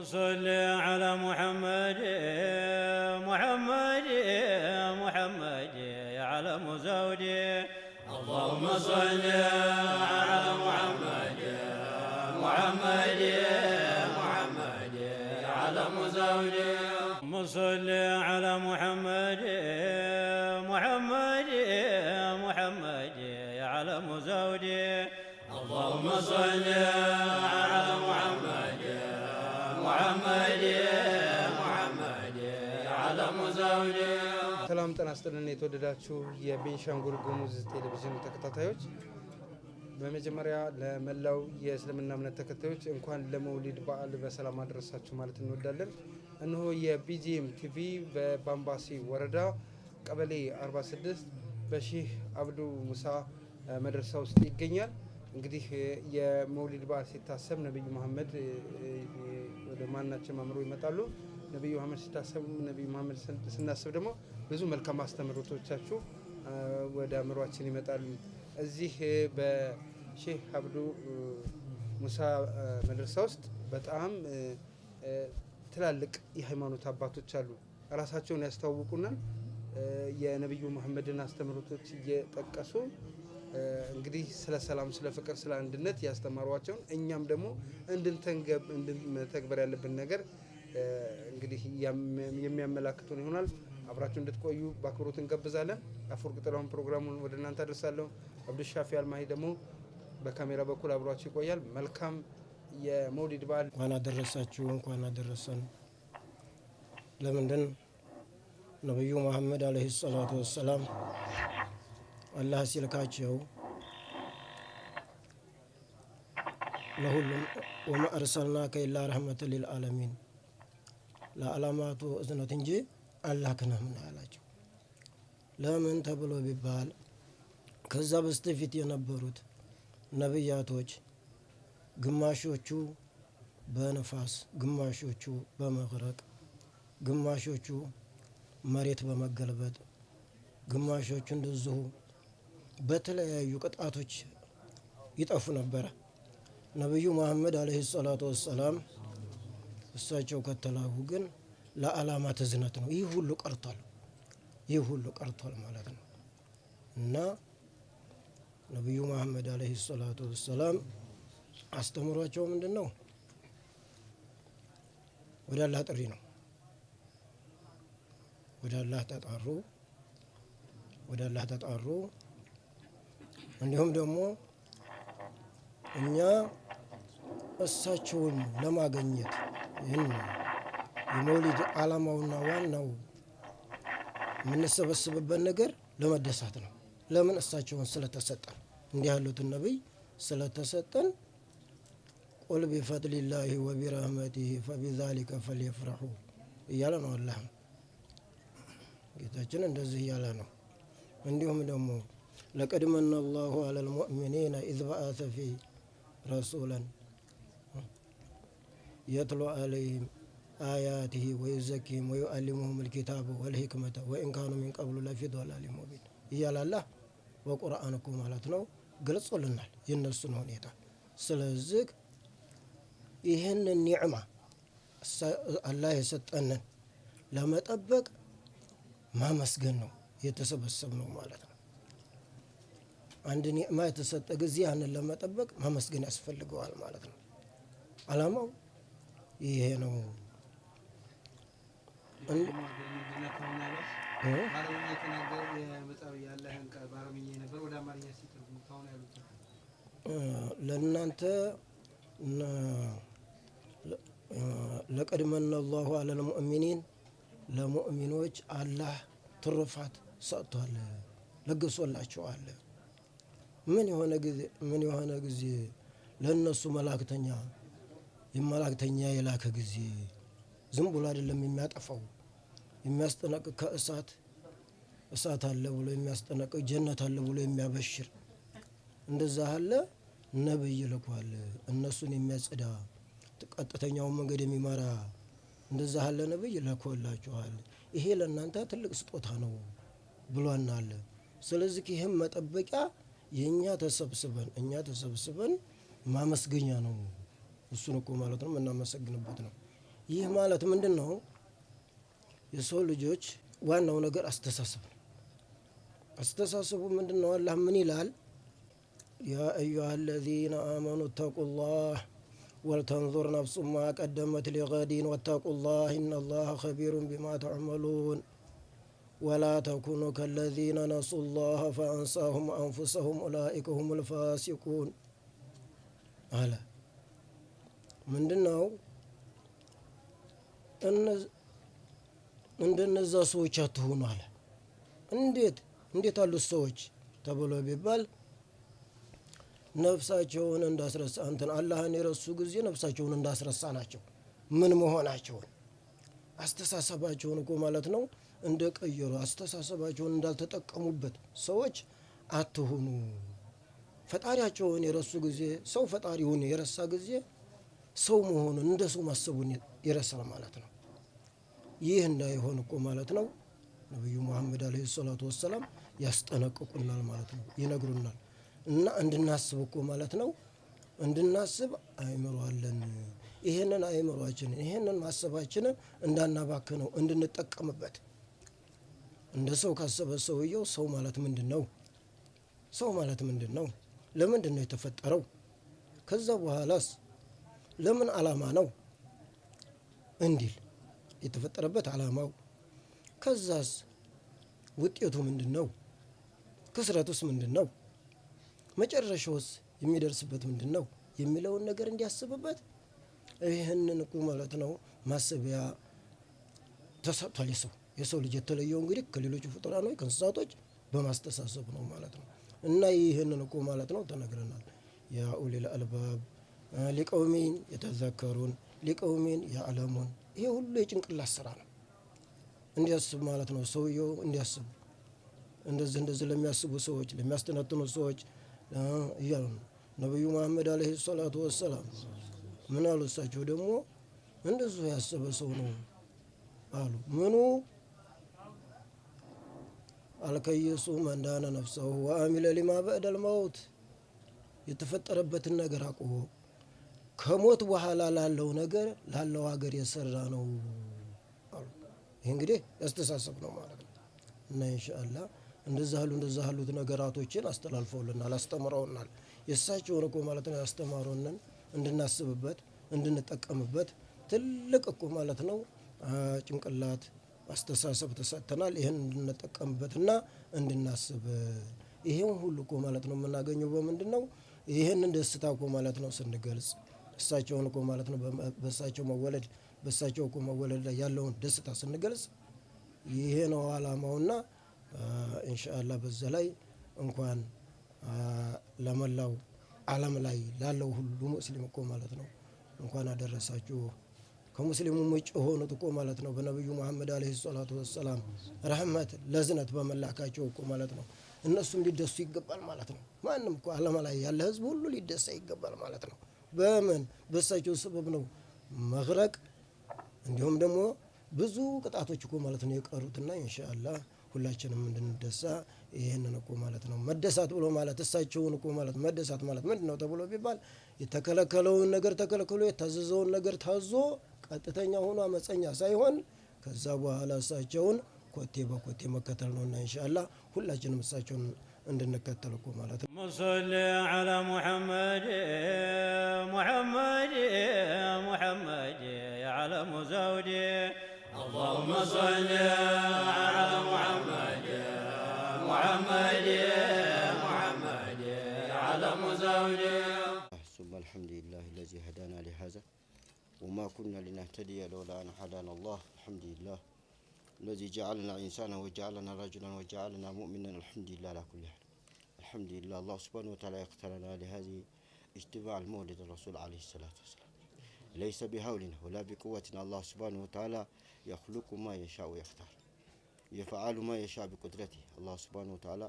صل على محمد محمد محمد يا علم زوجي. اللهم صل على محمد محمد محمد يا علم زوجي. اللهم صل على محمد محمد محمد يا علم زوجي. اللهم صل على محمد محمد محمد يا علم زوجي. ሰላም ጤና ይስጥልን የተወደዳችሁ የቤንሻንጉል ጉሙዝ ቴሌቪዥን ተከታታዮች፣ በመጀመሪያ ለመላው የእስልምና እምነት ተከታዮች እንኳን ለመውሊድ በዓል በሰላም አደረሳችሁ ማለት እንወዳለን። እነሆ የቢጂኤም ቲቪ በባምባሲ ወረዳ ቀበሌ 46 በሼህ አብዱ ሙሳ መድረሳ ውስጥ ይገኛል። እንግዲህ የመውሊድ በዓል ሲታሰብ ነብዩ መሐመድ ወደ ማናቸው አምሮ ይመጣሉ። ነብዩ መሐመድ ሲታሰብ ነብዩ መሐመድ ስናስብ ደግሞ ብዙ መልካም አስተምሮቶቻችሁ ወደ አምሮአችን ይመጣሉ። እዚህ በሼህ አብዱ ሙሳ መድረሳ ውስጥ በጣም ትላልቅ የሃይማኖት አባቶች አሉ። ራሳቸውን ያስተዋውቁናል። የነብዩ መሐመድን አስተምሮቶች እየጠቀሱ እንግዲህ ስለ ሰላም፣ ስለ ፍቅር፣ ስለ አንድነት ያስተማሯቸውን እኛም ደግሞ እንድንተግበር ያለብን ነገር እንግዲህ የሚያመላክቱን ይሆናል። አብራችሁ እንድትቆዩ በአክብሮት እንጋብዛለን። አፈወርቅ ጥላሁን ፕሮግራሙን ወደ እናንተ አደርሳለሁ። አብዱሻፊ አልማሂ ደግሞ በካሜራ በኩል አብሯችሁ ይቆያል። መልካም የመውሊድ በዓል። እንኳን አደረሳችሁ፣ እንኳን አደረሰን። ለምንድን ነብዩ መሐመድ አለይሂ ሰላቱ ወሰላም አላህ ሲልካቸው ለሁሉም ወማ አርሰልናከ ኢላ ረህመተን ሊልዓለሚን ለዓለማቱ እዝነት እንጂ አላክነህም አላቸው። ለምን ተብሎ ቢባል ከዛ በስተፊት የነበሩት ነብያቶች ግማሾቹ በነፋስ፣ ግማሾቹ በመግረቅ፣ ግማሾቹ መሬት በመገልበጥ፣ ግማሾቹ እንደዚሁ በተለያዩ ቅጣቶች ይጠፉ ነበረ። ነብዩ መሐመድ አለይሂ ሰላቱ ወሰላም እሳቸው ከተላኩ ግን ለዓላማት እዝነት ነው። ይህ ሁሉ ቀርቷል ማለት ነው። እና ነብዩ መሐመድ አለይሂ ሰላቱ ወሰላም አስተምሯቸው ምንድነው? ወደ አላህ ጥሪ ነው። ወደ አላህ ተጣሩ። እንዲሁም ደግሞ እኛ እሳቸውን ለማግኘት ይህን የመውሊድ ዓላማውና ዋናው የምንሰበስብበት ነገር ለመደሳት ነው። ለምን? እሳቸውን ስለተሰጠን፣ እንዲህ ያሉትን ነቢይ ስለተሰጠን። ቁል ቢፈድሊላሂ ወቢረህመቲሂ ፈቢዛሊከ ፈልየፍረሑ እያለ ነው አላህ። ጌታችን እንደዚህ እያለ ነው። እንዲሁም ደግሞ ለቀድ መነ አላሁ ዐለል ሙእሚኒነ ኢዝ በዐሰ ፊሂም ረሱላን የትሉ ዐለይሂም አያቲሂ ወዩዘኪሂም ወዩዐሊሙሁሙል ኪታበ ወልሂክመተ ወኢን ካኑ ሚን ቀብሉ ለፊ ዶላሊን ሙቢን እያለ አላህ በቁርአን እኮ ማለት ነው ገልጾልናል የእነሱን ሁኔታ። ስለዚህ ይህንን ኒዕማ አላህ የሰጠንን ለመጠበቅ ማመስገን ነው የተሰበሰብነው ማለት ነው። አንድ ኒዕማ የተሰጠ ጊዜ ያንን ለመጠበቅ ማመስገን ያስፈልገዋል ማለት ነው። ዓላማው ይሄ ነው። ለእናንተ ለቀድ መነ አላሁ ዐለል ሙእሚኒን ለሙእሚኖች አላህ ትሩፋት ሰጥቷል፣ ለግሶላቸዋል። ምን የሆነ ጊዜ ለነሱ መላእክተኛ የላከ ጊዜ ዝም ብሎ አይደለም የሚያጠፋው፣ የሚያስጠነቅቅ ከእሳት አለ ብሎ የሚያስጠነቅቅ፣ ጀነት አለ ብሎ የሚያበሽር እንደዛ አለ ነብይ ልኳል። እነሱን የሚያጸዳ ቀጥተኛውን መንገድ የሚመራ እንደዛ አለ ነብይ ልኮላችኋል። ይሄ ለእናንተ ትልቅ ስጦታ ነው ብሎናል። ስለዚህ ይህም መጠበቂያ የእኛ ተሰብስበን ማመስገኛ ነው። እሱን እኮ ማለት ነው የምናመሰግንበት ነው። ይህ ማለት ምንድን ነው? የሰው ልጆች ዋናው ነገር አስተሳሰብ ነው። አስተሳሰቡ ምንድን ነው? አላህ ምን ይላል? ያ አዩሃ አለዚነ አመኑ ተቁላህ ወልተንዙር ነፍሱ ማ ቀደመት ሊገዲን ወተቁላህ ኢነላህ ኸቢሩን ቢማ ተዕመሉን ወላ ተኩኑ ከለዚነ ነሱላህ ፈአንሳሁም አንፉሰሁም ኡላኢከ ሁሙል ፋሲቁን አለ። ምንድን ነው? እንደነዛ ሰዎች አትሆኑ አለ። እንዴት አሉት ሰዎች ተብሎ ቢባል ነፍሳቸውን እንዳስረሳ አላህን የረሱ ጊዜ ነፍሳቸውን እንዳስረሳ ናቸው። ምን መሆናቸውን አስተሳሰባቸውን እኮ ማለት ነው እንደቀየሩ አስተሳሰባቸውን እንዳልተጠቀሙበት ሰዎች አትሆኑ። ፈጣሪያቸውን የረሱ ጊዜ ሰው ፈጣሪውን የረሳ ጊዜ ሰው መሆኑን እንደ ሰው ማሰቡን ይረሳል ማለት ነው። ይህ እንዳይሆን እኮ ማለት ነው ነብዩ መሐመድ አለይሂ ሰላቱ ወሰላም ያስጠነቅቁናል ማለት ነው፣ ይነግሩናል። እና እንድናስብ እኮ ማለት ነው እንድናስብ አእምሮ አለን። ይሄንን አእምሮአችንን ይሄንን ማሰባችንን እንዳናባክነው እንድንጠቀምበት። እንደ ሰው ካሰበ ሰውየው ሰው ማለት ምንድን ነው? ሰው ማለት ምንድን ነው? ለምንድን ነው የተፈጠረው? ከዛ በኋላስ ለምን ዓላማ ነው እንዲል የተፈጠረበት ዓላማው፣ ከዛስ ውጤቱ ምንድን ነው? ክስረቱስ ምንድን ነው? መጨረሻውስ የሚደርስበት ምንድን ነው የሚለውን ነገር እንዲያስብበት ይህንን እኮ ማለት ነው ማሰቢያ ተሰጥቷል። የሰው ልጅ የተለየው እንግዲህ ከሌሎቹ ፍጡራኖች ከእንስሳቶች በማስተሳሰብ ነው ማለት ነው። እና ይህንን እኮ ማለት ነው ተነግረናል። ያ ኡሊል አልባብ ሊቀውሚን የተዘከሩን ሊቀውሚን ያዕለሙን። ይሄ ሁሉ የጭንቅላት ስራ ነው። እንዲያስብ ማለት ነው ሰውየው እንዲያስብ። እንደዚህ ለሚያስቡ ሰዎች ለሚያስተነትኑ ሰዎች እያሉ ነው። ነቢዩ መሐመድ አለይሂ ሰላቱ ወሰላም ምን አሉ? እሳቸው ደግሞ እንደዚሁ ያሰበ ሰው ነው አሉ። ምኑ አልከየሱ መንዳነ ነፍሰሁ ወአሚለ ሊማ በዕደል መውት። የተፈጠረበትን ነገር አቁሞ ከሞት በኋላ ላለው ነገር ላለው ሀገር የሰራ ነው አሉ። ይህ እንግዲህ ያስተሳሰብ ነው ማለት ነው። እና ኢንሻአላህ እንደዛ ያሉት ነገራቶችን አስተላልፈውልናል፣ አስተምረውናል። የእሳቸውን እኮ ማለት ነው ያስተማሩንን እንድናስብበት እንድንጠቀምበት ትልቅ እኮ ማለት ነው ጭንቅላት አስተሳሰብ ተሰጥተናል። ይህን እንድንጠቀምበትና እንድናስብ። ይሄን ሁሉ እኮ ማለት ነው የምናገኘው በምንድን ነው? ይህንን ደስታ እኮ ማለት ነው ስንገልጽ እሳቸውን እኮ ማለት ነው በእሳቸው እኮ መወለድ ላይ ያለውን ደስታ ስንገልጽ ይሄ ነው ዓላማውና ኢንሻአላህ በዛ ላይ እንኳን ለመላው ዓለም ላይ ላለው ሁሉ ሙስሊም እኮ ማለት ነው እንኳን አደረሳችሁ። ከሙስሊሙ ውጭ ሆኑት እኮ ማለት ነው በነብዩ መሐመድ አለይሂ ሰላቱ ወሰላም ረህመት ለዝነት በመላካቸው እኮ ማለት ነው እነሱም ሊደሱ ይገባል ማለት ነው። ማንም እኮ ዓለም ላይ ያለ ህዝብ ሁሉ ሊደሳ ይገባል ማለት ነው። በምን በእሳቸው ሰበብ ነው መግረቅ እንዲሁም ደግሞ ብዙ ቅጣቶች እኮ ማለት ነው የቀሩትና ኢንሻአላህ ሁላችንም እንድንደሳ ይሄንን እኮ ማለት ነው መደሳት ብሎ ማለት እሳቸውን እኮ ማለት መደሳት ማለት ምንድነው ተብሎ ቢባል የተከለከለውን ነገር ተከልክሎ የታዘዘውን ነገር ታዞ ቀጥተኛ ሆኖ አመፀኛ ሳይሆን ከዛ በኋላ እሳቸውን ኮቴ በኮቴ መከተል ነውና ኢንሻአላህ ሁላችንም እሳቸውን እንድንከተል እኮ ማለት ነው። ሙሰሊ ዐላ ሙሐመድ ሙሐመድ ሙሐመድ የዓለሙ ዘውድ اللهم صل على محمد محمد محمد على مزوج. ثم الحمد لله الذي هدانا لهذا وما كنا لنهتدي لولا أن هدانا الله. الحمد لله الذي جعلنا إنسانا وجعلنا رجلا وجعلنا مؤمنا. الحمد لله على كل حال. الحمد لله الله سبحانه وتعالى اختارنا لهذه اتباع المولد الرسول عليه الصلاة والسلام. ليس بحولنا ولا بقوتنا. الله سبحانه وتعالى يخلق ما يشاء ويختار يفعل ما يشاء بقدرته. الله سبحانه وتعالى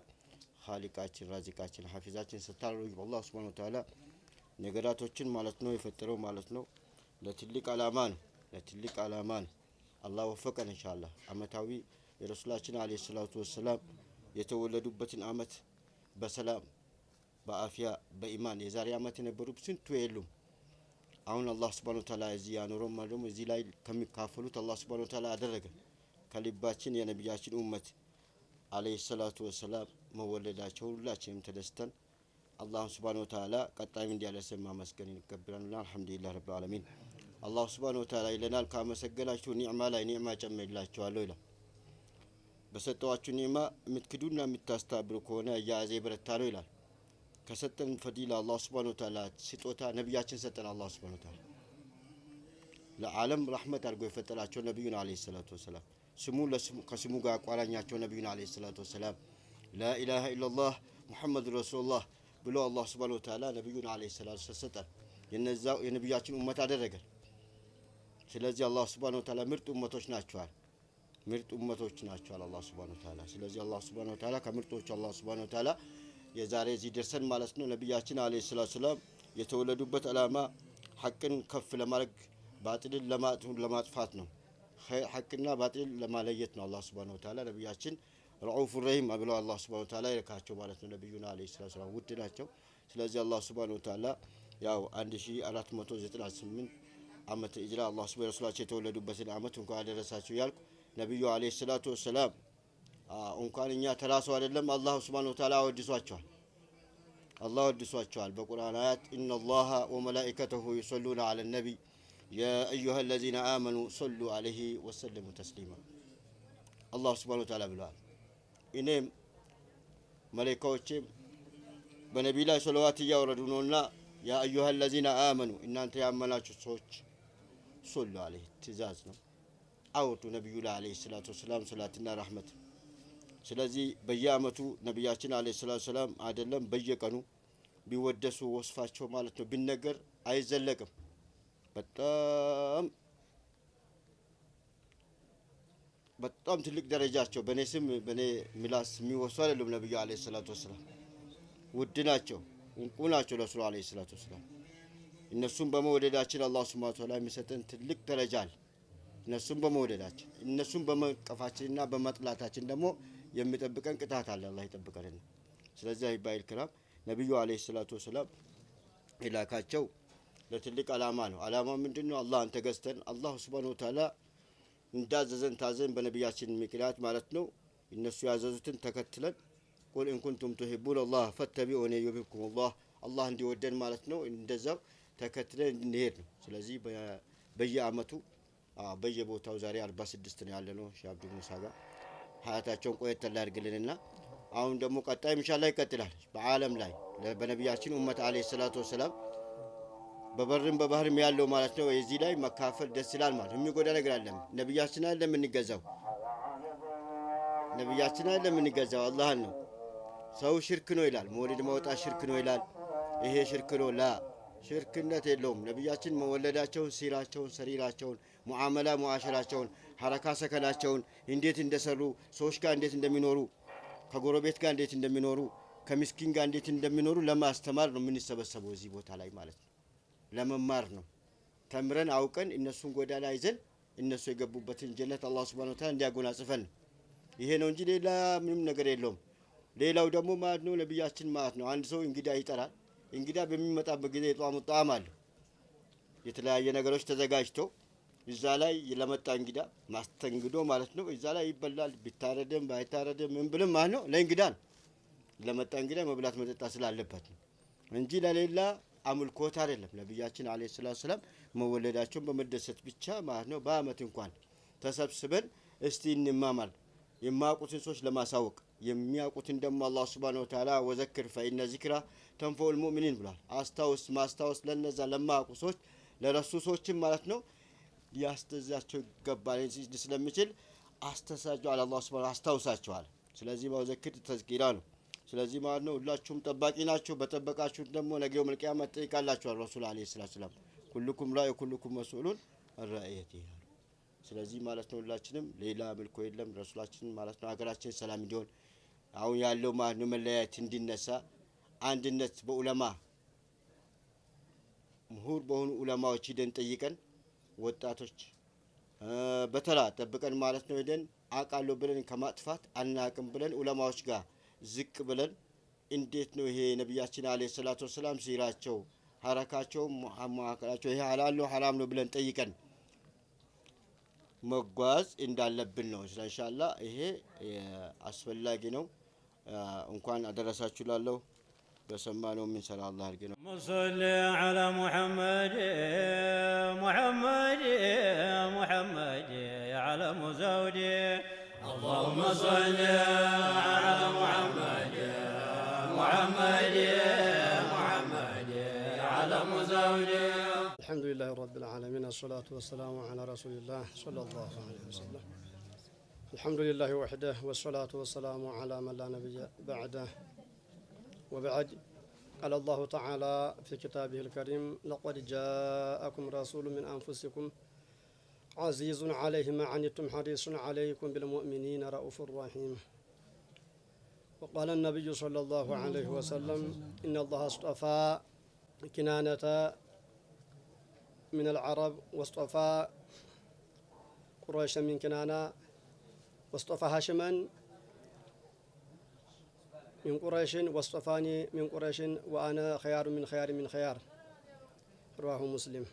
خالقاችን ራዚቃችን ሐፊዛችን ስታረው አላህ Subhanahu Wa Ta'ala ነገራቶችን ማለት ነው የፈጠረው ማለት ነው ለትልቅ ዓላማ ነው። አላህ ወፈቀን ኢንሻአላህ አመታዊ የረሱላችን አለይሂ ሰላቱ ወሰላም የተወለዱበትን አመት በሰላም በአፊያ በኢማን የዛሬ አመት የነበሩ ስንቱ የሉም አሁን አላህ Subhanahu Wa Ta'ala እዚህ ያኖረው ማለት ነው እዚህ ላይ ከሚካፈሉት አላህ Subhanahu Wa Ta'ala አደረገ ከልባችን የነብያችን ኡመት አለይሂ ሰላቱ ወሰላም መወለዳቸው ሁላችንም ተደስተን አላህ Subhanahu Wa Ta'ala ቀጣይ እንዲያለሰማ መስገን ይገባናል አልহামዱሊላህ ረብል ዓለሚን አላህ Subhanahu Wa Ta'ala ይለናል ካመሰገናችሁ ኒዕማ ላይ ኒዕማ ጨምርላችኋለሁ ይላል በሰጠዋችሁ ኒዕማ የምትክዱና የምታስተባብሩ ከሆነ ያዘ በረታ ነው ይላል ከሰጠን ፈዲላ አላህ Subhanahu Wa Ta'ala ስጦታ ነብያችን ሰጠን አላህ Subhanahu Wa Ta'ala ለዓለም ረህመት አድርጎ የፈጠራቸው ነብዩን አለይሂ ሰላቱ ወሰላም ስሙ ለስሙ ከስሙ ጋር አቋራኛቸው ነብዩን አለይሂ ሰላቱ ወሰላም لا اله الا الله محمد رسول الله ብሎ አላህ Subhanahu Wa Ta'ala ነብዩን አለይሂ ሰላቱ ሰጠን የነዛው የነብያችን ኡመት አደረገ ስለዚህ አላህ Subhanahu Wa Ta'ala ምርጥ ኡመቶች ናቸው ምርጥ ኡመቶች ናቸው አላህ Subhanahu Wa Ta'ala ስለዚህ አላህ Subhanahu Wa Ta'ala ከምርጦች አላህ Subhanahu Wa Ta'ala የዛሬ እዚህ ደርሰን ማለት ነው ነብያችን አለይሂ ሰላቱ ሰላም የተወለዱበት አላማ ሐቅን ከፍ ለማድረግ ባጥልን ለማጥፋት ነው ሐቅና ባጥል ለማለየት ነው አላህ Subhanahu Wa Ta'ala ነብያችን ረኡፍ ረሂም ብለው አላህ Subhanahu Wa Ta'ala ይረካቸው ማለት ነው ነብዩና አለይሂ ሰላቱ ሰላም ውድ ናቸው ስለዚህ አላህ Subhanahu Wa Ta'ala ያው 1498 ዓመተ ሂጅራ አላህ Subhanahu Wa Ta'ala የተወለዱበትን ዓመት እንኳን አደረሳችሁ ያልኩ ነብዩ አለይሂ ሰላቱ ሰላም እንኳን እኛ ተራሰው አይደለም አላህ Subhanahu Wa Ta'ala ወድሷቸዋል አላህ ወድሷቸዋል በቁርአን አያት ኢነላሃ ወመላኢከተሁ ይሰሉና ዐለ ነቢ ያ አዩሀለዚነ አመኑ ሰሉ ዐለይሂ ወሰለሙ ተስሊማ አላህ Subhanahu Wa Ta'ala ብለዋል እኔም መላእክቶቼም በነብዩ ላይ ሰለዋት ያወረዱ ነውና ያ አዩሀለዚነ አመኑ እናንተ ያመናችሁ ሰዎች ሰሉ ዐለይሂ ትእዛዝ ነው አውጡ ነብዩ ላይ አለይሂ ሰላቱ ወሰላም ሰላትና ረህመት ስለዚህ በየአመቱ ነብያችን አለይሂ ሰላቱ ሰላም አይደለም በየቀኑ ቢወደሱ ወስፋቸው ማለት ነው ቢነገር አይዘለቅም በጣም ትልቅ ደረጃቸው በኔ ስም በኔ ሚላስ የሚወሱ አይደለም ነብዩ አለይሂ ሰላቱ ወሰላም ውድ ናቸው እንቁ ናቸው ረሱል አለይሂ ሰላቱ ወሰላም እነሱም በመወደዳችን አላህ Subhanahu Wa Ta'ala የሚሰጠን ትልቅ ደረጃ አለ እነሱም በመወደዳችን እነሱም በመቀፋችንና በመጥላታችን ደግሞ የሚጠብቀን ቅጣት አለ አላህ ይጠብቀን ስለዚህ አይባይል ክራም ነብዩ አለይሂ ሰላቱ ወሰላም ኢላካቸው ለትልቅ አላማ ነው አላማው ምንድነው አላህን ተገዝተን አላህ Subhanahu Wa Ta'ala እንዳዘዘን ታዘን በነብያችን ምክንያት ማለት ነው እነሱ ያዘዙትን ተከትለን ቁል ኢን ኩንቱም ትሂቡነ አላህ ፈተቢኡኒ ዩሂብኩም አላህ እንዲወደን ማለት ነው እንደዛው ተከትለን እንሄድ ነው ስለዚህ በየአመቱ በየቦታው ዛሬ 46 ነው ያለነው ሼህ አብዱ ሙሳ ጋር ሀያታቸውን ቆየት ያድርግልንና አሁን ደግሞ ቀጣይ ኢንሻአላህ ይቀጥላል በአለም ላይ በነብያችን ኡመት አለይሂ ሰላቱ ወሰላም በበርም በባህርም ያለው ማለት ነው እዚህ ላይ መካፈል ደስ ይላል ማለት የሚጎዳ ነገር አይደለም ነብያችን አይደለም እንገዛው ነብያችን አይደለም እንገዛው አላህን ነው ሰው ሽርክ ነው ይላል መውሊድ ማውጣት ሽርክ ነው ይላል ይሄ ሽርክ ነው ላ ሽርክነት የለውም ነብያችን መወለዳቸውን ሲራቸውን ሰሪራቸውን ሙዓመላ ሙአሸራቸውን ሐረካ ሰከናቸውን እንዴት እንደሰሩ ሰዎች ጋር እንዴት እንደሚኖሩ ከጎረቤት ጋር እንዴት እንደሚኖሩ ከሚስኪን ጋር እንዴት እንደሚኖሩ ለማስተማር ነው የምንሰበሰበው እዚህ ቦታ ላይ ማለት ነው ለመማር ነው ተምረን አውቀን እነሱን ጎዳና ይዘን እነሱ የገቡበትን ጀነት አላህ Subhanahu Wa Ta'ala እንዲያጎናጽፈን ይሄ ነው እንጂ ሌላ ምንም ነገር የለውም ሌላው ደግሞ ማለት ነው ነብያችን ማለት ነው አንድ ሰው እንግዳ ይጠራል እንግዳ በሚመጣበት ጊዜ ጧሙ ጣም አለ የተለያየ ነገሮች ተዘጋጅተው እዛ ላይ ለመጣ እንግዳ ማስተንግዶ ማለት ነው እዛ ላይ ይበላል ቢታረደም ባይታረደም ምን ብለም ማለት ነው ለእንግዳ ለመጣ እንግዳ መብላት መጠጣት ስላለበት እንጂ ለሌላ አምልኮት አይደለም ነብያችን አለይሂ ሰላቱ ሰላም መወለዳቸውን በመደሰት ብቻ ማለት ነው በአመት እንኳን ተሰብስበን እስቲ እንማማር የማያውቁትን ሰዎች ለማሳወቅ የሚያውቁትን ደግሞ አላህ Subhanahu Wa Ta'ala ወዘክር ፈኢነ ዚክራ ተንፈኡል ሙእሚኒን ብሏል አስታውስ ማስታወስ ለነዛ ለማያውቁ ሰዎች ለረሱ ሰዎችም ማለት ነው ያስተዛቸው ይገባል ስለሚችል አስተሳጁ አላህ Subhanahu አስታውሳቸዋል ስለዚህ ወዘክር ተዝኪራ ነው ስለዚህ ማለት ነው ሁላችሁም ጠባቂ ናችሁ በጠበቃችሁ ደግሞ ነገው መልቂያማ ጠይቃላችሁ ረሱል አለይሂ ሰላም ኩልኩም ራኢ ኩልኩም መስኡሉን አራኢያቲህ ስለዚህ ማለት ነው ሁላችንም ሌላ መልኩ የለም ረሱላችን ማለት ነው ሀገራችን ሰላም እንዲሆን አሁን ያለው ማለት ነው መለያየት እንዲነሳ አንድነት በኡለማ ምሁር በሆኑ ኡለማዎች ሄደን ጠይቀን ወጣቶች በተራ ጠብቀን ማለት ነው ሄደን አቃለው ብለን ከማጥፋት አናቅም ብለን ኡለማዎች ጋር ዝቅ ብለን እንዴት ነው ይሄ ነብያችን አለይሂ ሰላቱ ወሰላም ሲራቸው ሐረካቸው ሙአከላቸው ይሄ ሐላል ነው ሐራም ነው ብለን ጠይቀን መጓዝ እንዳለብን ነው። ኢንሻአላህ ይሄ አስፈላጊ ነው። እንኳን አደረሳችሁ ላለው በሰማነው ምን ሰላ አላህ አድርገን صل على محمد محمد محمد يا علم زوجي اللهم صل على محمد محمد محمد يا علم زوجي الحمد لله رب العالمين الصلاة والسلام على رسول الله صلى الله عليه وسلم الحمد لله وحده والصلاة والسلام على من لا نبي بعده وبعد قال الله تعالى في كتابه الكريم لقد جاءكم رسول من أنفسكم عزيز عليه ما عنتم حريص عليكم بالمؤمنين رؤوف رحيم وقال النبي صلى الله عليه وسلم إن الله اصطفى كنانة من العرب واصطفى قريشا من كنانة واصطفى هاشما من قريش واصطفاني من قريش وأنا خيار من خيار من خيار رواه مسلم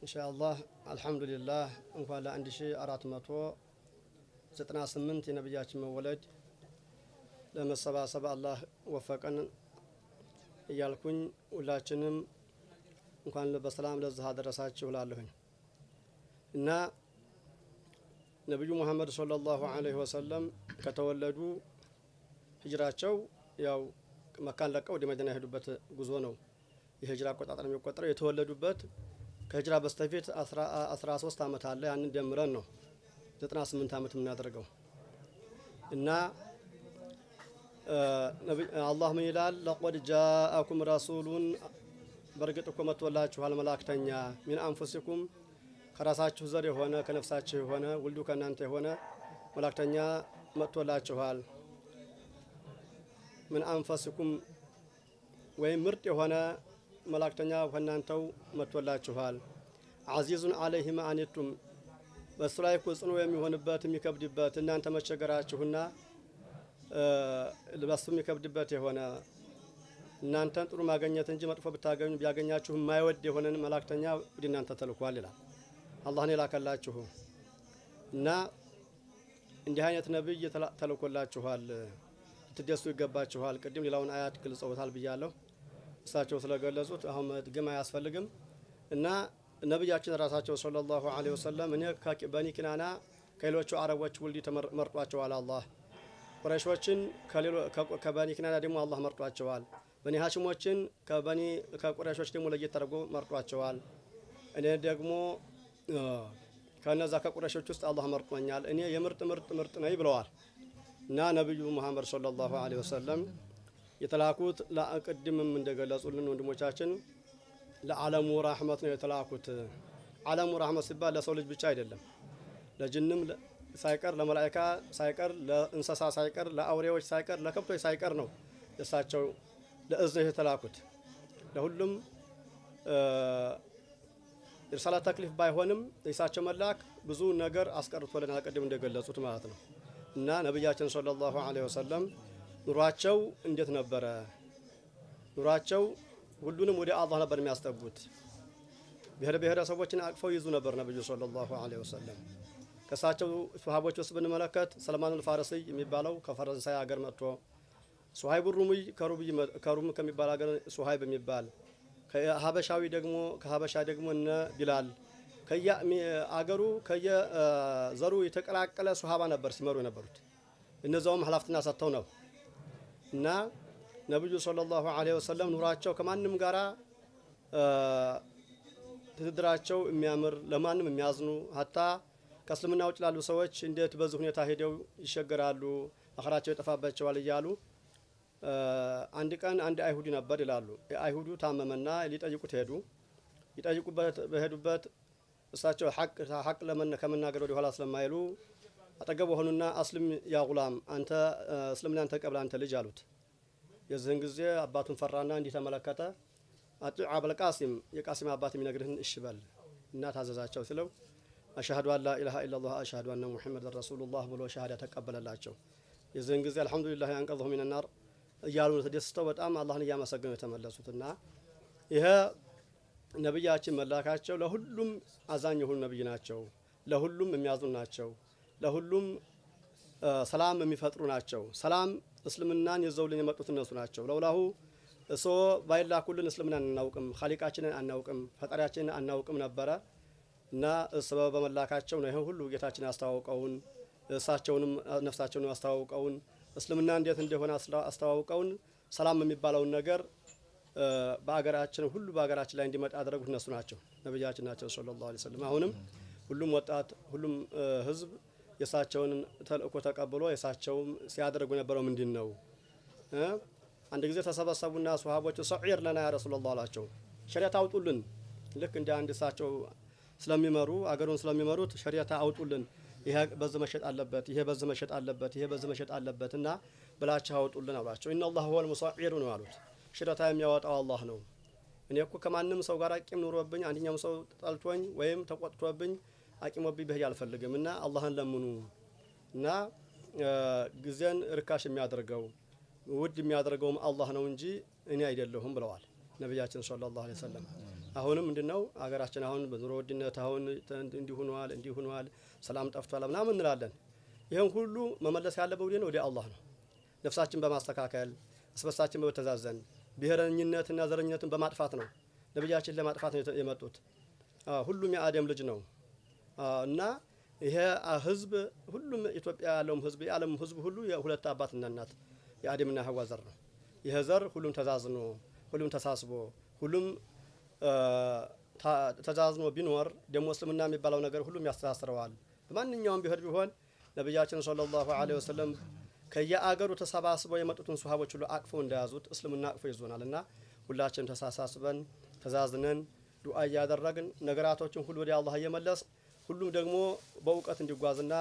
إن شاء الله الحمد لله እንኳን ለ1498 የነብያችን መወለድ ለመሰባሰብ አላህ ወፈቀን እያልኩኝ ሁላችንም እንኳን በሰላም ለዚህ አደረሳችሁ እላለሁኝ እና ነብዩ መሐመድ ሰለላሁ ዐለይሂ ወሰለም ከተወለዱ ሂጅራቸው ያው መካን ለቀው ወደ መዲና የሄዱበት ጉዞ ነው። የሂጅራ አቆጣጠር የሚቆጠረው የተወለዱበት ከሂጅራ በስተፊት 13 ዓመት አለ። ያንን ደምረን ነው 98 ዓመት የምናደርገው እና አላህ ምን ይላል? ለቀድ ጃአኩም ረሱሉን በርግጥ እኮ መጥቶላችኋል መላእክተኛ ሚን አንፉሲኩም ከራሳችሁ ዘር የሆነ ከነፍሳችሁ የሆነ ውልዱ ከእናንተ የሆነ መላእክተኛ መጥቶላችኋል። ምን አንፈስኩም ወይም ምርጥ የሆነ መላእክተኛ ከእናንተው መጥቶላችኋል። አዚዙን አለይሂ ማ አኒቱም በሱ ላይ ጽኑ የሚሆንበት የሚከብድበት እናንተ መቸገራችሁና በሱ የሚከብድበት የሆነ እናንተን ጥሩ ማግኘት እንጂ መጥፎ ብታገኙ ቢያገኛችሁ የማይወድ የሆነን መላእክተኛ ወደ እናንተ ተልኳል ይላል። አላህን የላከላችሁ እና እንዲህ አይነት ነብይ ተልኮላችኋል፣ ልትደሱ ይገባችኋል። ቅድም ሌላውን አያት ገልጸውታል ብያለሁ። እሳቸው ስለገለጹት አሁን መድገም አያስፈልግም። እና ነብያችን ራሳቸው ሰለላሁ ዐለይሂ ወሰለም እኔ በኒ ኪናና ከሌሎቹ አረቦች ውልድ ተመርጧቸዋል አላህ። ቁረይሾችን ከበኒ ኪናና ደግሞ አላህ መርጧቸዋል። በኒ ሀሽሞችን ከቁረይሾች ደግሞ ለየት አድርጎ መርጧቸዋል። እኔ ደግሞ ከነዛ ከቁረይሾች ውስጥ አላህ መርጦኛል። እኔ የምርጥ ምርጥ ነኝ ብለዋል። እና ነብዩ መሐመድ ሰለላሁ ዐለይሂ ወሰለም የተላኩት ለቅድምም እንደገለጹልን ወንድሞቻችን ለዓለሙ ረህመት ነው የተላኩት። ዓለሙ ረህመት ሲባል ለሰው ልጅ ብቻ አይደለም፣ ለጅንም ሳይቀር፣ ለመላእክት ሳይቀር፣ ለእንስሳ ሳይቀር፣ ለአውሬዎች ሳይቀር፣ ለከብቶች ሳይቀር ነው እሳቸው ለእዝህ የተላኩት። ለሁሉም ኢርሳላት ተክሊፍ ባይሆንም እሳቸው መላክ ብዙ ነገር አስቀርቶልናል፣ ቅድም እንደገለጹት ማለት ነው። እና ነብያችን ሰለላሁ ዐለይሂ ወሰለም ኑሯቸው እንዴት ነበረ? ኑሯቸው ሁሉንም ወደ አላህ ነበር የሚያስጠጉት። ብሔረሰቦችን አቅፈው ይዙ ነበር ነብዩ ሰለላሁ ዐለይሂ ወሰለም። ከሳቸው ሱሐቦች ውስጥ ብንመለከት ሰልማን አልፋረሲ የሚባለው ከፈረንሳይ ሀገር መጥቶ፣ ሱሃይብ ሩሙይ ከሩም ከሚባል ሀገር ሱሃይብ የሚባል ከሀበሻዊ ደግሞ ከሀበሻ ደግሞ እነ ቢላል አገሩ ከየዘሩ የተቀላቀለ ሱሃባ ነበር ሲመሩ የነበሩት። እነዛውም ኃላፊነት ሰጥተው ነው። እና ነብዩ ሰለላሁ ዐለይሂ ወሰለም ኑራቸው ከማንም ጋራ ትድራቸው የሚያምር ለማንም የሚያዝኑ ሀታ ከእስልምና ውጭ ላሉ ሰዎች እንዴት በዚህ ሁኔታ ሄደው ይሸገራሉ አኸራቸው ይጠፋባቸዋል እያሉ አንድ ቀን አንድ አይሁዲ ነበር ይላሉ። አይሁዱ ታመመና ሊጠይቁት ሄዱ። ይጠይቁበት በሄዱበት እሳቸው ሐቅ ከመናገር ወደ ኋላ ስለማይሉ አጠገቡ ሆኑና አስልም ያ ጉላም አንተ እስልምናን ተቀበል አንተ ልጅ አሉት። የዚህን ጊዜ አባቱን ፈራና እንዲህ ተመለከተ። አጢዕ አብል ቃሲም የቃሲም አባት የሚነግርህን እሺ በል እና ታዘዛቸው ሲለው አሽሀዱ አን ላ ኢላሃ ኢላላህ አሽሀዱ አነ ሙሐመደን ረሱሉላህ ብሎ ሸሃዳ ተቀበለላቸው። የዚህን ጊዜ አልሐምዱሊላህ አንቀዘሁ ሚነናር እያሉ ተደስተው በጣም አላህን እያመሰገኑ የተመለሱትና ይሄ ነብያችን መላካቸው ለሁሉም አዛኝ የሆኑ ነብይ ናቸው። ለሁሉም የሚያዝኑ ናቸው። ለሁሉም ሰላም የሚፈጥሩ ናቸው። ሰላም እስልምናን ይዘውልን የመጡት እነሱ ናቸው። ለውላሁ እሶ ባይላኩልን እስልምናን አናውቅም፣ ኻሊቃችንን አናውቅም፣ ፈጣሪያችንን አናውቅም ነበረ እና ሰበብ በመላካቸው ነው ይሄን ሁሉ ጌታችን ያስተዋውቀውን እሳቸውንም ነፍሳቸውንም ያስተዋውቀውን እስልምና እንዴት እንደሆነ አስተዋውቀውን ሰላም የሚባለውን ነገር በአገራችን ሁሉ በአገራችን ላይ እንዲመጣ ያደረጉት እነሱ ናቸው፣ ነብያችን ናቸው ሰለላሁ ዐለይሂ ወሰለም። አሁንም ሁሉም ወጣት ሁሉም ህዝብ የሳቸውን ተልእኮ ተቀብሎ የሳቸውም ሲያደርጉ የነበረው ምንድን ነው? አንድ ጊዜ ተሰበሰቡና ሱሐቦቹ ሰዒር ለና ያ ረሱላህ አላቸው፣ ሸሪዓት አውጡልን። ልክ እንደ አንድ እሳቸው ስለሚመሩ አገሩን ስለሚመሩት ሸሪዓት አውጡልን፣ ይሄ በዚህ መሸጥ አለበት፣ ይሄ በዚህ መሸጥ አለበት፣ ይሄ በዚህ መሸጥ አለበት እና ብላችሁ አውጡልን አሏቸው። ኢነላህ ሁወል ሙሰዒር ነው አሉት። ሸሪዓት የሚያወጣው አላህ ነው። እኔ እኮ ከማንም ሰው ጋር አቂም ኑሮብኝ አንደኛው ሰው ጠልቶኝ ወይም ተቆጥቶብኝ አቂሞብኝ ብሄድ አልፈልግም እና አላህን ለምኑ እና ጊዜን ርካሽ የሚያደርገው ውድ የሚያደርገውም አላህ ነው እንጂ እኔ አይደለሁም ብለዋል ነብያችን ሰለላሁ ዐለይሂ ወሰለም። አሁንም ምንድነው አገራችን አሁን በኑሮ ውድነት አሁን እንዲሆኗል ሰላም ጠፍቷል ምናምን እንላለን። ይሄን ሁሉ መመለስ ያለበት ወደ አላህ ነው። ነፍሳችን በማስተካከል እስበሳችን በመተዛዘን ብሔረኝነትና ዘረኝነትን በማጥፋት ነው። ነብያችን ለማጥፋት ነው የመጡት። ሁሉም የአደም ልጅ ነው እና ይሄ ህዝብ ሁሉም ኢትዮጵያ ያለውም ህዝብ የዓለም ህዝብ ሁሉ የሁለት አባትና እናት የአደምና ሐዋ ዘር ነው። ይሄ ዘር ሁሉም ተዛዝኖ ሁሉም ተሳስቦ ሁሉም ተዛዝኖ ቢኖር ደግሞ እስልምና የሚባለው ነገር ሁሉም ያስተሳስረዋል። በማንኛውም ቢሆን ነብያችን ሰለላሁ ዐለይሂ ወሰለም ከየአገሩ ተሰባስበው የመጡትን ሱሐቦች ሁሉ አቅፈው እንደያዙት እስልምና አቅፎ ይዞናልና ሁላችንም ተሳሳስበን ተዛዝነን ዱዓ እያደረግን ነገራቶችን ሁሉ ወደ አላህ እየመለስ ሁሉም ደግሞ በእውቀት እንዲጓዝና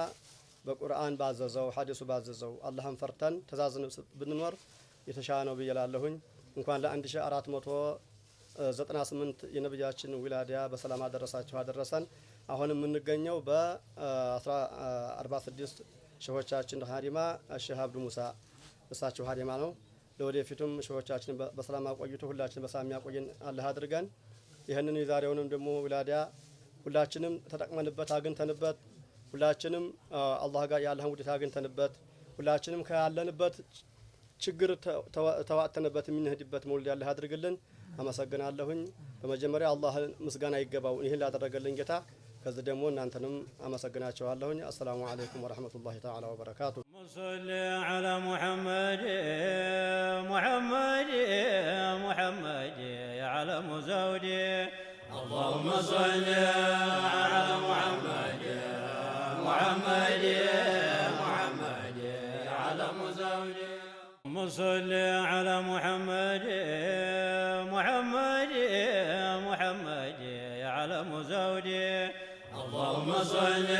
በቁርአን ባዘዘው ሐዲሱ ባዘዘው አላህን ፈርተን ተዛዝነን ብንኖር የተሻለ ነው ብዬላለሁኝ። እንኳን ለ1498 የነብያችን ዊላዳ በሰላም አደረሳችሁ አደረሰን። አሁን የምንገኘው በ46 ሸሆቻችን ሀዲማ ሼህ አብዱ ሙሳ እሳቸው ሀዲማ ነው። ለወደፊቱም ሸሆቻችን በሰላም አቆይቶ ሁላችን በሰላም ያቆየን አላህ አድርገን ይሄንን የዛሬውንም ደግሞ ዊላዳ ሁላችንም ተጠቅመንበት አግንተንበት ሁላችንም አላህ ጋር ያለህን ውዴታ አግንተንበት ሁላችንም ካለንበት ችግር ተዋጥተንበት የምንሄድበት መውሊድ ያለህ አድርግልን። አመሰግናለሁኝ። በመጀመሪያ አላህ ምስጋና ይገባው ይሄን ላደረገልን ጌታ። ከዚህ ደግሞ እናንተንም አመሰግናችኋለሁኝ። አሰላሙ አለይኩም ወራህመቱላሂ ተዓላ ወበረካቱ። صل على محمد محمد محمد يا علم زودي اللهم صل على محمد محمد محمد يا علم زودي اللهم صل على محمد محمد محمد يا علم زودي اللهم صل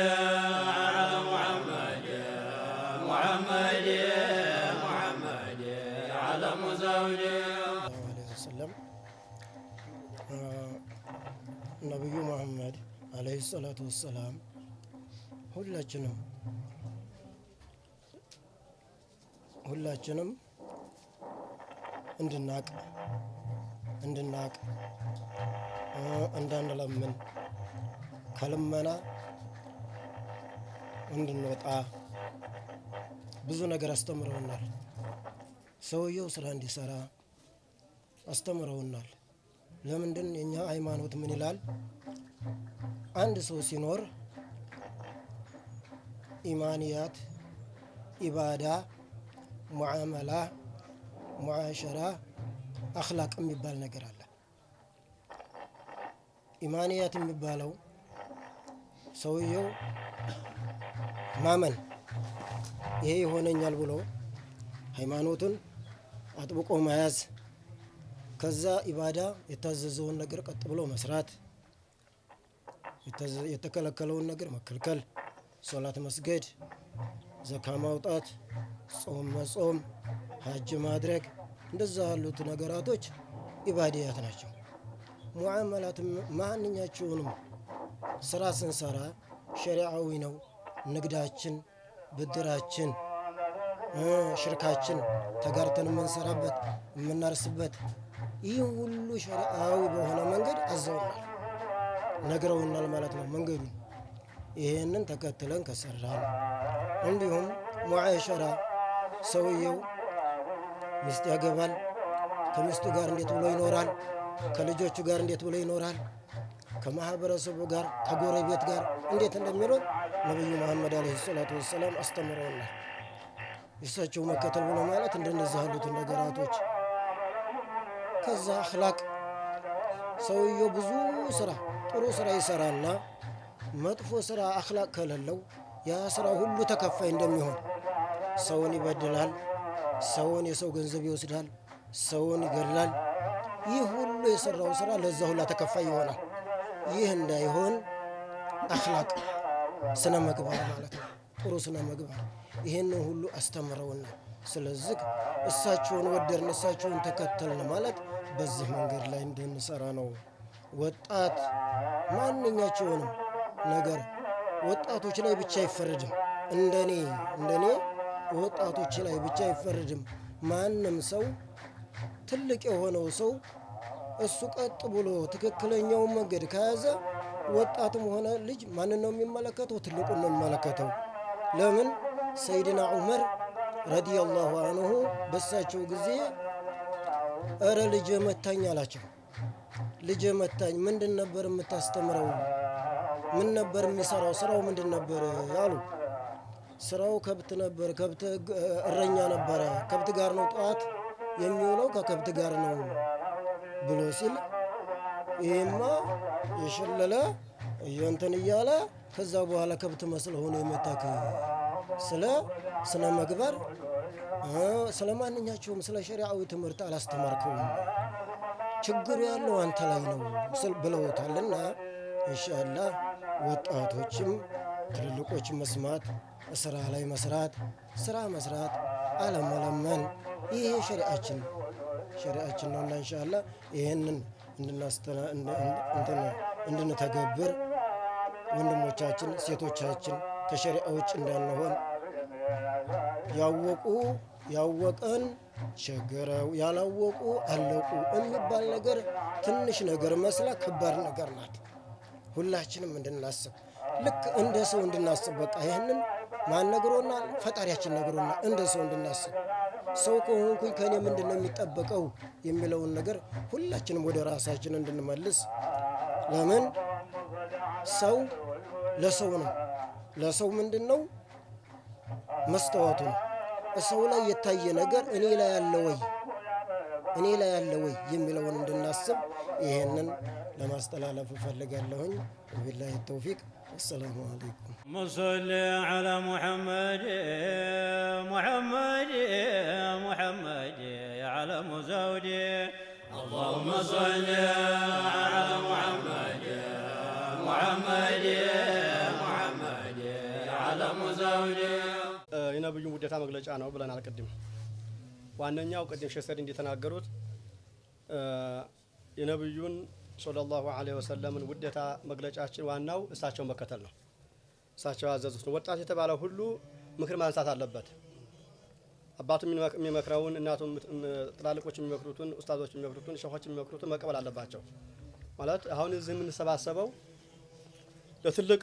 على محمد محمد محمد يا علم زودي ወሰለም ነብዩ መሐመድ አለይሂ ሰላቱ ወሰላም ሁላችንም እንድናቅ እንዳንለምን ከልመና እንድንወጣ ብዙ ነገር አስተምረውናል። ሰውየው ስራ እንዲሰራ አስተምረውናል። ለምንድን የኛ ሃይማኖት ምን ይላል? አንድ ሰው ሲኖር ኢማንያት፣ ኢባዳ፣ ሙዓመላ፣ ሙዓሸራ፣ አኽላቅ የሚባል ነገር አለ። ኢማንያት የሚባለው ሰውየው ማመን ይሄ ይሆነኛል ብሎ ሃይማኖቱን አጥብቆ መያዝ፣ ከዛ ኢባዳ የታዘዘውን ነገር ቀጥ ብሎ መስራት፣ የተከለከለውን ነገር መከልከል፣ ሶላት መስገድ፣ ዘካ ማውጣት፣ ጾም መጾም፣ ሀጅ ማድረግ፣ እንደዛ ያሉት ነገራቶች ኢባዳያት ናቸው። ሙዓመላት ማንኛቸውንም ስራ ስንሰራ ሸሪዓዊ ነው። ንግዳችን፣ ብድራችን፣ ሽርካችን ተጋርተን የምንሰራበት የምናርስበት ይህ ሁሉ ሸሪዓዊ በሆነ መንገድ አዘውናል፣ ነግረውናል ማለት ነው መንገዱን። ይህንን ተከትለን ከሰራን እንዲሁም ሙዓሸራ ሰውየው ሚስት ያገባል፣ ከሚስቱ ጋር እንዴት ብሎ ይኖራል፣ ከልጆቹ ጋር እንዴት ብሎ ይኖራል፣ ከማህበረሰቡ ጋር ከጎረቤት ጋር እንዴት እንደሚኖር ነብዩ መሐመድ አለይሂ ሰላቱ ወሰላም አስተምረውናል። እሳቸው መከተል ብሎ ማለት እንደነዚህ ያሉትን ነገራቶች። ከዛ አኽላቅ ሰውየው ብዙ ስራ ጥሩ ስራ ይሰራና መጥፎ ስራ አኽላቅ ከሌለው ያ ስራ ሁሉ ተከፋይ እንደሚሆን፣ ሰውን ይበድላል፣ ሰውን የሰው ገንዘብ ይወስዳል፣ ሰውን ይገድላል። ይህ ሁሉ የሰራው ስራ ለዛ ሁላ ተከፋይ ይሆናል። ይህ እንዳይሆን አኽላቅ ስነ ምግባር ማለት ነው፣ ጥሩ ስነ ምግባር ይህንን ሁሉ አስተምረውና፣ ስለዚህ እሳቸውን ወደድን እሳቸውን ተከተልን ማለት በዚህ መንገድ ላይ እንድንሰራ ነው። ወጣት ማንኛቸውንም ነገር ወጣቶች ላይ ብቻ አይፈረድም። እንደኔ ወጣቶች ላይ ብቻ አይፈረድም። ማንም ሰው ትልቅ የሆነው ሰው እሱ ቀጥ ብሎ ትክክለኛውን መንገድ ከያዘ ወጣትም ሆነ ልጅ ማንን ነው የሚመለከተው? ትልቁን ነው የሚመለከተው። ለምን ሰይድና ዑመር ረዲየላሁ አንሁ በሳቸው ጊዜ እረ ልጅ መታኝ አላቸው። ልጅ መታኝ፣ ምንድን ነበር የምታስተምረው? ምን ነበር የሚሰራው? ስራው ምንድን ነበር አሉ። ስራው ከብት ነበር፣ ከብት እረኛ ነበረ፣ ከብት ጋር ነው ጠዋት የሚውለው፣ ከከብት ጋር ነው ብሎ ሲል ይሄማ የሸለለ እንትን እያለ ከዛ በኋላ ከብት መስለ ሆኖ የመታክ ስለ ስነ ምግባር ስለ ማንኛቸውም ስለ ሸሪዓዊ ትምህርት አላስተማርከውም፣ ችግሩ ያለው አንተ ላይ ነው ብለውታልና ኢንሻአላህ ወጣቶችም ትልልቆችም መስማት፣ ስራ ላይ መስራት፣ ስራ መስራት፣ አለመለመን ይሄ ሸሪዓችን ነውና ኢንሻአላህ ይሄንን እንድንተገብር ወንድሞቻችን ሴቶቻችን ከሸሪዓ ውጭ እንዳንሆን ያወቀን ቸገረው ያላወቁ አለቁ የሚባል ነገር ትንሽ ነገር መስላ ከባድ ነገር ናት። ሁላችንም እንድናስብ ልክ እንደ ሰው እንድናስብ በቃ ይህንን ማን ነግሮናል? ፈጣሪያችን ነግሮናል። እንደ ሰው እንድናስብ ሰው ከሆንኩኝ ከኔ ምንድነው የሚጠበቀው የሚለውን ነገር ሁላችንም ወደ ራሳችን እንድንመልስ። ለምን ሰው ለሰው ነው። ለሰው ምንድነው መስተዋቱ ነው። ሰው ላይ የታየ ነገር እኔ ላይ ያለ ወይ የሚለውን እንድናስብ ይሄንን ለማስተላለፍ እፈልጋለሁኝ። ወቢላሂ ተውፊቅ። السلام عليكم. صل على محمد محمد محمد يا علم زوجي. اللهم صل على محمد محمد محمد يا علم زوجي. የነብዩን ውዴታ መግለጫ ነው ብለናል ቅድም። ዋነኛው ቅድም ሸሰድ እንደተናገሩት የነብዩን ሰለላሁ ዐለይሂ ወሰለምን ውዴታ መግለጫችን ዋናው እሳቸውን መከተል ነው። እሳቸው ያዘዙት ነው። ወጣት የተባለ ሁሉ ምክር ማንሳት አለበት። አባቱ የሚመክረውን፣ እናቱም ትላልቆች የሚመክሩትን፣ ኡስታዞች የሚመክሩትን፣ ሸኾች የሚመክሩትን መቀበል አለባቸው። ማለት አሁን እዚህ የምንሰባሰበው ለትልቅ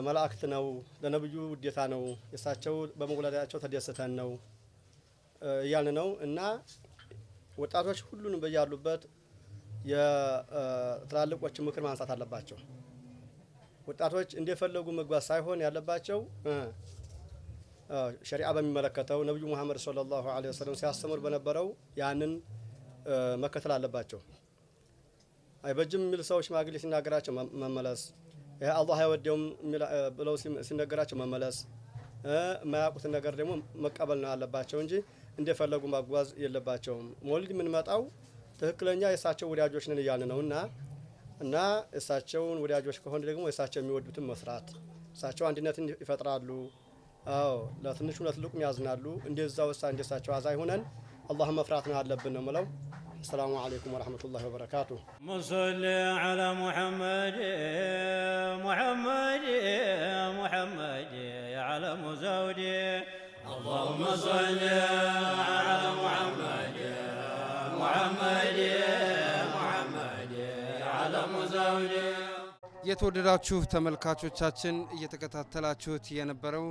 መላእክት ነው፣ ለነብዩ ውዴታ ነው፣ የእሳቸው በመውለዳቸው ተደስተን ነው እያልን ነው እና ወጣቶች ሁሉንም በያሉበት የትላልቆች ምክር ማንሳት አለባቸው። ወጣቶች እንደፈለጉ መጓዝ ሳይሆን ያለባቸው ሸሪዓ በሚመለከተው ነብዩ መሐመድ ሰለላሁ ዐለይሂ ወሰለም ሲያስተምሩ በነበረው ያንን መከተል አለባቸው። አይበጅም የሚል ሰው ሽማግሌ ሲናገራቸው መመለስ፣ ይሄ አላህ አይወደውም ብለው ሲነገራቸው መመለስ፣ የማያውቁትን ነገር ደግሞ መቀበል ነው ያለባቸው እንጂ እንደፈለጉ ማጓዝ የለባቸውም። መውሊድ የምንመጣው ትክክለኛ የእሳቸው ወዳጆች ነን እያልን ነውና እና እሳቸውን ወዳጆች ከሆነ ደግሞ እሳቸው የሚወዱትን መስራት፣ እሳቸው አንድነትን ይፈጥራሉ። አዎ ለትንሹ ለትልቁም ያዝናሉ። እንደዛው እንደሳቸው አዛኝ ሆነን አላህን መፍራት ነው ያለብን ነው የምለው። السلام عليكم ورحمة الله وبركاته. صل على محمد محمد محمد يا علم زوجي. اللهم صل على محمد محمد የተወደዳችሁ ተመልካቾቻችን እየተከታተላችሁት የነበረው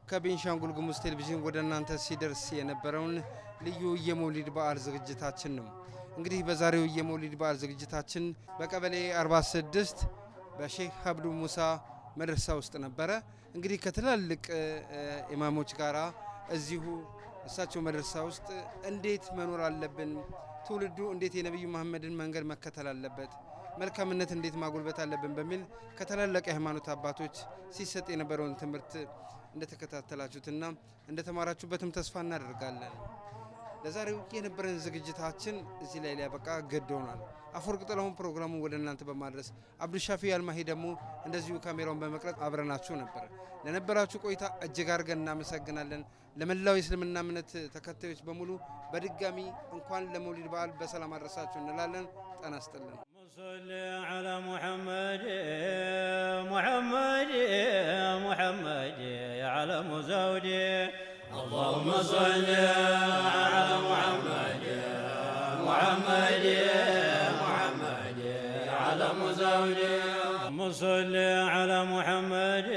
ከቤንሻንጉል ጉሙዝ ቴሌቪዥን ወደ እናንተ ሲደርስ የነበረውን ልዩ የመውሊድ በዓል ዝግጅታችን ነው። እንግዲህ በዛሬው የመውሊድ በዓል ዝግጅታችን በቀበሌ 46 በሼህ አብዱ ሙሳ መድረሳ ውስጥ ነበረ። እንግዲህ ከትላልቅ ኢማሞች ጋራ እዚሁ እሳቸው መድረሳ ውስጥ እንዴት መኖር አለብን፣ ትውልዱ እንዴት የነብዩ መሐመድን መንገድ መከተል አለበት፣ መልካምነት እንዴት ማጎልበት አለብን በሚል ከተላላቅ የሃይማኖት አባቶች ሲሰጥ የነበረውን ትምህርት እንደተከታተላችሁትና እንደተማራችሁበትም ተስፋ እናደርጋለን። ለዛሬው የነበረን ዝግጅታችን እዚህ ላይ ሊያበቃ ገድ ሆኗል። አፈወርቅ ጥላሁን ፕሮግራሙን ወደ እናንተ በማድረስ አብዱሻፊ አልማሂ ደግሞ እንደዚሁ ካሜራውን በመቅረጽ አብረናችሁ ነበር። ለነበራችሁ ቆይታ እጅግ አድርገን እናመሰግናለን። ለመላው የእስልምና እምነት ተከታዮች በሙሉ በድጋሚ እንኳን ለመውሊድ በዓል በሰላም አድረሳችሁ እንላለን። ጤና ይስጥልን። صل على محمد محمد محمد يا علم زودي اللهم صل على محمد محمد محمد يا علم زودي اللهم صل على محمد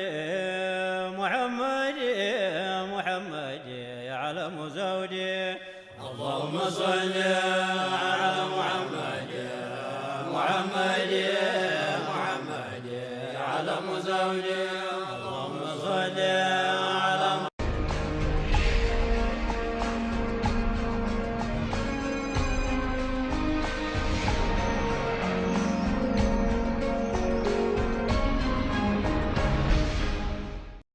محمد محمد يا علم زودي اللهم صل